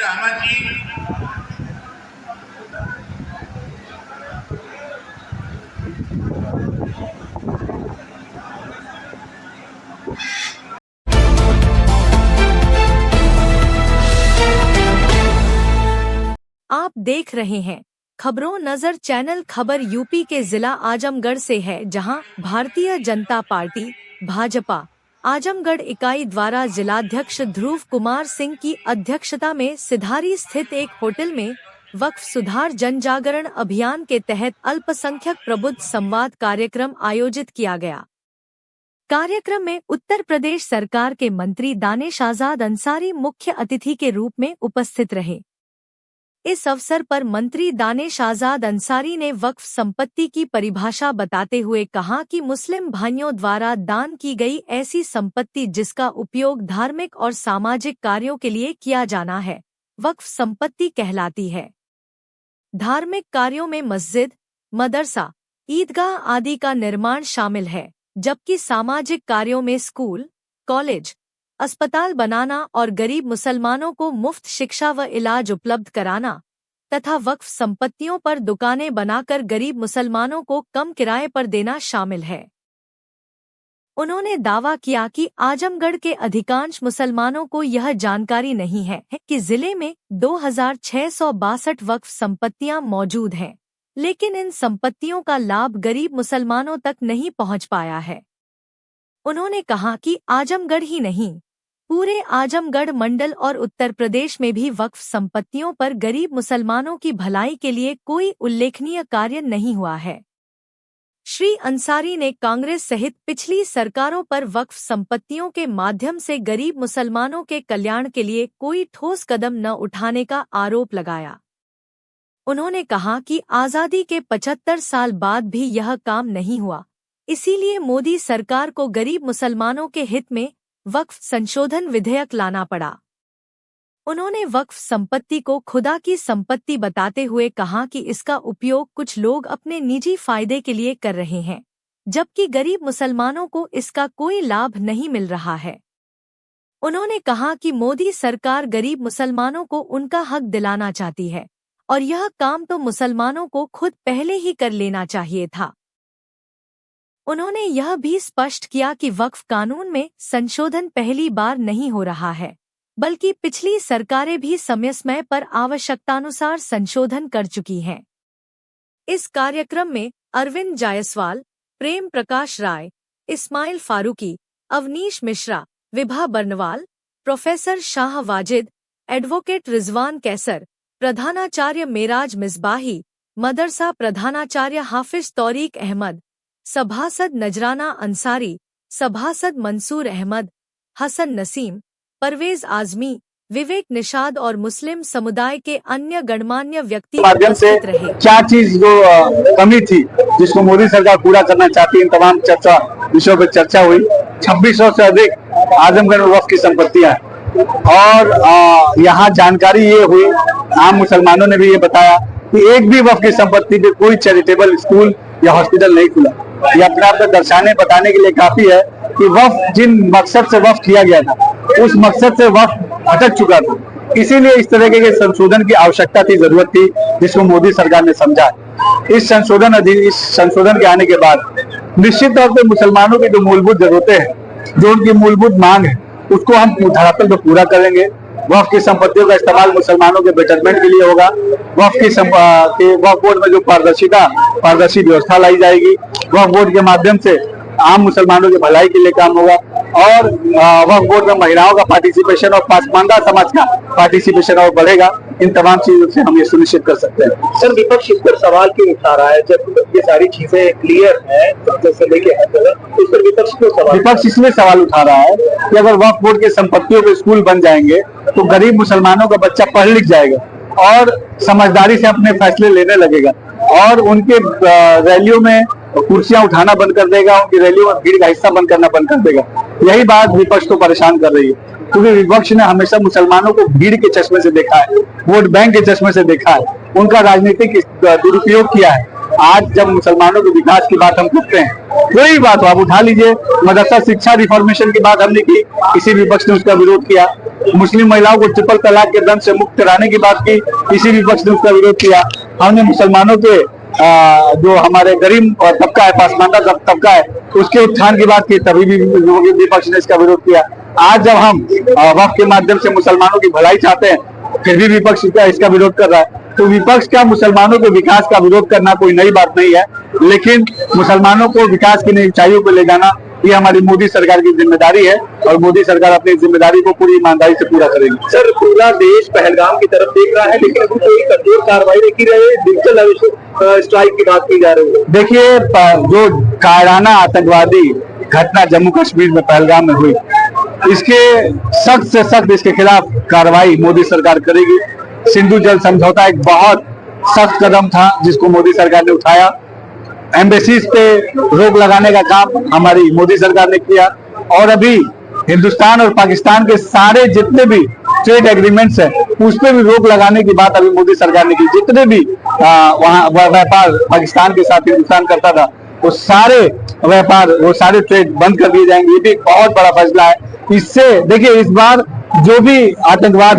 रामाजी आप देख रहे हैं खबरों नजर चैनल। खबर यूपी के जिला आजमगढ़ से है, जहां भारतीय जनता पार्टी भाजपा आजमगढ़ इकाई द्वारा जिलाध्यक्ष ध्रुव कुमार सिंह की अध्यक्षता में सिधारी स्थित एक होटल में वक्फ सुधार जन जागरण अभियान के तहत अल्पसंख्यक प्रबुद्ध संवाद कार्यक्रम आयोजित किया गया। कार्यक्रम में उत्तर प्रदेश सरकार के मंत्री दानिश आजाद अंसारी मुख्य अतिथि के रूप में उपस्थित रहे। इस अवसर पर मंत्री दानिश आजाद अंसारी ने वक्फ संपत्ति की परिभाषा बताते हुए कहा कि मुस्लिम भाइयों द्वारा दान की गई ऐसी संपत्ति जिसका उपयोग धार्मिक और सामाजिक कार्यों के लिए किया जाना है, वक्फ संपत्ति कहलाती है। धार्मिक कार्यों में मस्जिद, मदरसा, ईदगाह आदि का निर्माण शामिल है, जबकि सामाजिक कार्यों में स्कूल, कॉलेज, अस्पताल बनाना और गरीब मुसलमानों को मुफ्त शिक्षा व इलाज उपलब्ध कराना तथा वक्फ संपत्तियों पर दुकानें बनाकर गरीब मुसलमानों को कम किराए पर देना शामिल है। उन्होंने दावा किया कि आजमगढ़ के अधिकांश मुसलमानों को यह जानकारी नहीं है कि जिले में 2662 वक्फ संपत्तियां मौजूद हैं, लेकिन इन संपत्तियों का लाभ गरीब मुसलमानों तक नहीं पहुंच पाया है। उन्होंने कहा कि आजमगढ़ ही नहीं, पूरे आजमगढ़ मंडल और उत्तर प्रदेश में भी वक्फ संपत्तियों पर गरीब मुसलमानों की भलाई के लिए कोई उल्लेखनीय कार्य नहीं हुआ है। श्री अंसारी ने कांग्रेस सहित पिछली सरकारों पर वक्फ संपत्तियों के माध्यम से गरीब मुसलमानों के कल्याण के लिए कोई ठोस कदम न उठाने का आरोप लगाया। उन्होंने कहा कि आज़ादी के 75 साल बाद भी यह काम नहीं हुआ, इसीलिए मोदी सरकार को गरीब मुसलमानों के हित में वक्फ संशोधन विधेयक लाना पड़ा। उन्होंने वक्फ संपत्ति को खुदा की संपत्ति बताते हुए कहा कि इसका उपयोग कुछ लोग अपने निजी फायदे के लिए कर रहे हैं, जबकि गरीब मुसलमानों को इसका कोई लाभ नहीं मिल रहा है। उन्होंने कहा कि मोदी सरकार गरीब मुसलमानों को उनका हक दिलाना चाहती है और यह काम तो मुसलमानों को खुद पहले ही कर लेना चाहिए था। उन्होंने यह भी स्पष्ट किया कि वक्फ कानून में संशोधन पहली बार नहीं हो रहा है, बल्कि पिछली सरकारें भी समय समय पर आवश्यकतानुसार संशोधन कर चुकी हैं। इस कार्यक्रम में अरविंद जायसवाल, प्रेम प्रकाश राय, इस्माइल फारूकी, अवनीश मिश्रा, विभा बर्नवाल, प्रोफेसर शाह वाजिद, एडवोकेट रिजवान कैसर, प्रधानाचार्य मेराज मिसबाही, मदरसा प्रधानाचार्य हाफिज तौरीक अहमद, सभासद नजराना अंसारी, सभासद मंसूर अहमद, हसन नसीम, परवेज आजमी, विवेक निषाद और मुस्लिम समुदाय के अन्य गणमान्य व्यक्ति उपस्थित रहे। क्या चीज जो कमी थी जिसको मोदी सरकार पूरा करना चाहती है, इन तमाम चर्चा विषयों पर चर्चा हुई। 2600 से अधिक आजमगढ़ में वक्फ की संपत्तियां हैं और यहाँ जानकारी ये हुई, आम मुसलमानों ने भी ये बताया कि एक भी वक्फ की संपत्ति पे कोई चैरिटेबल स्कूल या हॉस्पिटल नहीं खुला। ये अपने आप को दर्शाने बताने के लिए काफी है कि वक्फ जिन मकसद से वक्फ किया गया था, उस मकसद से वक्फ भटक चुका था। इसीलिए इस तरह के संशोधन की आवश्यकता थी, जरूरत थी, जिसको मोदी सरकार ने समझा। इस संशोधन के आने के बाद निश्चित तौर पर मुसलमानों की जो मूलभूत जरूरतें हैं, जो उनकी मूलभूत मांग है, उसको हम धरातल पर पूरा करेंगे। वक्फ की संपत्तियों का इस्तेमाल मुसलमानों के बेटरमेंट के लिए होगा। वक्फ बोर्ड में जो पारदर्शी व्यवस्था लाई जाएगी, वक्फ बोर्ड के माध्यम से आम मुसलमानों की भलाई के लिए काम होगा और वक्फ बोर्ड में महिलाओं का पार्टिसिपेशन और पासमानदा समाज का पार्टिसिपेशन और बढ़ेगा। इन तमाम चीजों से हम ये सुनिश्चित कर सकते हैं। सर, विपक्ष इस पर सवाल क्यों उठा रहा है जब ये सारी चीजें क्लियर है? विपक्ष इसलिए सवाल उठा रहा है कि अगर वक्फ बोर्ड की संपत्तियों पे स्कूल बन जाएंगे तो गरीब मुसलमानों का बच्चा पढ़ लिख जाएगा और समझदारी से अपने फैसले लेने लगेगा और उनके रैलियों में कुर्सियां उठाना बंद कर देगा, उनकी रैलियों में भीड़ का हिस्सा बंद करना बंद कर देगा। यही बात विपक्ष को परेशान कर रही है, क्योंकि विपक्ष ने हमेशा मुसलमानों को भीड़ के चश्मे से देखा है, वोट बैंक के चश्मे से देखा है, उनका राजनीतिक दुरुपयोग किया है। आज जब मुसलमानों के विकास की बात हम करते हैं, कोई बात हो आप उठा लीजिए, मदरसा शिक्षा रिफॉर्मेशन की बात हमने की, किसी विपक्ष ने उसका विरोध किया। मुस्लिम महिलाओं को ट्रिपल तलाक के दंड से मुक्त कराने की बात की, किसी विपक्ष ने उसका विरोध किया। हमने मुसलमानों के जो हमारे गरीब तबका है, पसमानदा तबका है, उसके उत्थान की बात की, तभी भी विपक्ष ने इसका विरोध किया। आज जब हम वक्फ के माध्यम से मुसलमानों की भलाई चाहते हैं, फिर भी विपक्ष इसका विरोध कर रहा है। तो विपक्ष का मुसलमानों के विकास का विरोध करना कोई नई बात नहीं है, लेकिन मुसलमानों को विकास की नई ऊंचाइयों पर ले जाना ये हमारी मोदी सरकार की जिम्मेदारी है, और मोदी सरकार अपनी जिम्मेदारी को पूरी ईमानदारी से पूरा करेगी। सर, पूरा देश पहलगाम की तरफ देख रहा है, लेकिन अभी कोई कठोर कार्रवाई नहीं की रही है। डिजिटल स्ट्राइक की बात की जा रही है। देखिए, जो कायराना आतंकवादी घटना जम्मू कश्मीर में पहलगाम में हुई, इसके सख्त से सख्त इसके खिलाफ कार्रवाई मोदी सरकार करेगी। सिंधु जल समझौता एक बहुत सख्त कदम था जिसको मोदी सरकार ने उठाया। एम्बेसीज पे रोक लगाने का काम हमारी मोदी सरकार ने किया, और अभी हिंदुस्तान और पाकिस्तान के सारे जितने भी ट्रेड एग्रीमेंट्स हैं उस पर भी रोक लगाने की बात अभी मोदी सरकार ने की। जितने भी वहाँ व्यापार पाकिस्तान के साथ हिंदुस्तान करता था, वो सारे व्यापार, वो सारे ट्रेड बंद कर दिए जाएंगे। ये भी बहुत बड़ा फैसला है। इससे देखिए, इस बार जो भी आतंकवाद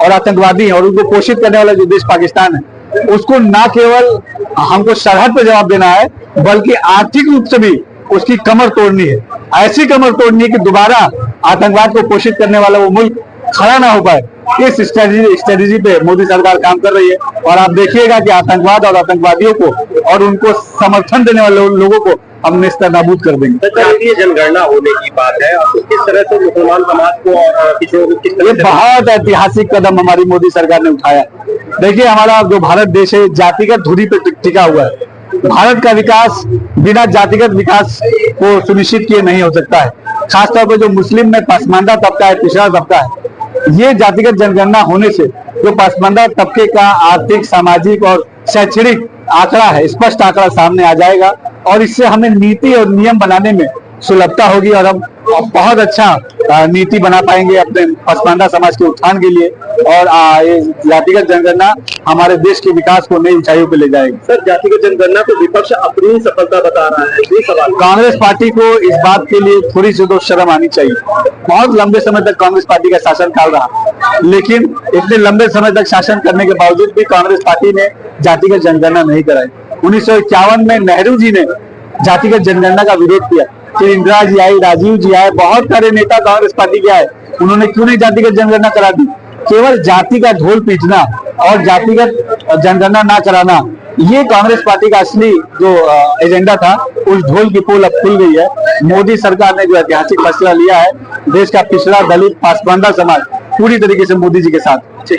और आतंकवादी है और उनको पोषित करने वाला जो देश पाकिस्तान है, उसको ना केवल हमको सरहद पर जवाब देना है, बल्कि आर्थिक रूप से भी उसकी कमर तोड़नी है। ऐसी कमर तोड़नी है कि दोबारा आतंकवाद को पोषित करने वाला वो मुल्क खड़ा ना हो पाए। इस स्ट्रेटेजी पे मोदी सरकार काम कर रही है, और आप देखिएगा कि आतंकवाद और आतंकवादियों को और उनको समर्थन देने वाले लोगों को हम नेस्तनाबूद कर देंगे। जातीय जनगणना होने की बात है, और किस तरह से मुसलमान समाज को और किसी किस तरह से बहुत ऐतिहासिक कदम हमारी मोदी सरकार ने उठाया। देखिए, हमारा जो भारत देश है जातिगत धुरी पे टिका हुआ है। भारत का विकास बिना जातिगत विकास को सुनिश्चित किए नहीं हो सकता है। खासतौर पर जो मुस्लिम में पसमानदा तबका है, पिछड़ा तबका है, ये जातिगत जनगणना होने से जो पसमानदा तबके का आर्थिक, सामाजिक और शैक्षणिक आंकड़ा है, स्पष्ट आंकड़ा सामने आ जाएगा, और इससे हमें नीति और नियम बनाने में सुलभता होगी, और हम बहुत अच्छा नीति बना पाएंगे अपने पसमानदा समाज के उत्थान के लिए। और ये जातिगत जनगणना हमारे देश के विकास को नई ऊंचाइयों पर ले जाएगी। सर, जातिगत जनगणना को विपक्ष अपनी सफलता बता रहा है, ये सवाल। कांग्रेस पार्टी को इस बात के लिए थोड़ी सी तो शर्म आनी चाहिए। बहुत लंबे समय तक कांग्रेस पार्टी का शासन काल रहा, लेकिन इतने लंबे समय तक शासन करने के बावजूद भी कांग्रेस पार्टी ने जातिगत जनगणना नहीं कराई। 1951 में नेहरू जी ने जातिगत जनगणना का विरोध किया, फिर इंदिरा जी आई, राजीव जी आए, बहुत सारे नेता कांग्रेस पार्टी के आए, उन्होंने क्यों नहीं जातिगत जनगणना करा दी? केवल जाति का ढोल पीटना और जातिगत जनगणना ना कराना, ये कांग्रेस पार्टी का असली जो एजेंडा था, उस ढोल की पोल अब खुल गई है। मोदी सरकार ने जो ऐतिहासिक फैसला लिया है, देश का पिछड़ा, दलित, पसमानदा समाज पूरी तरीके से मोदी जी के साथ।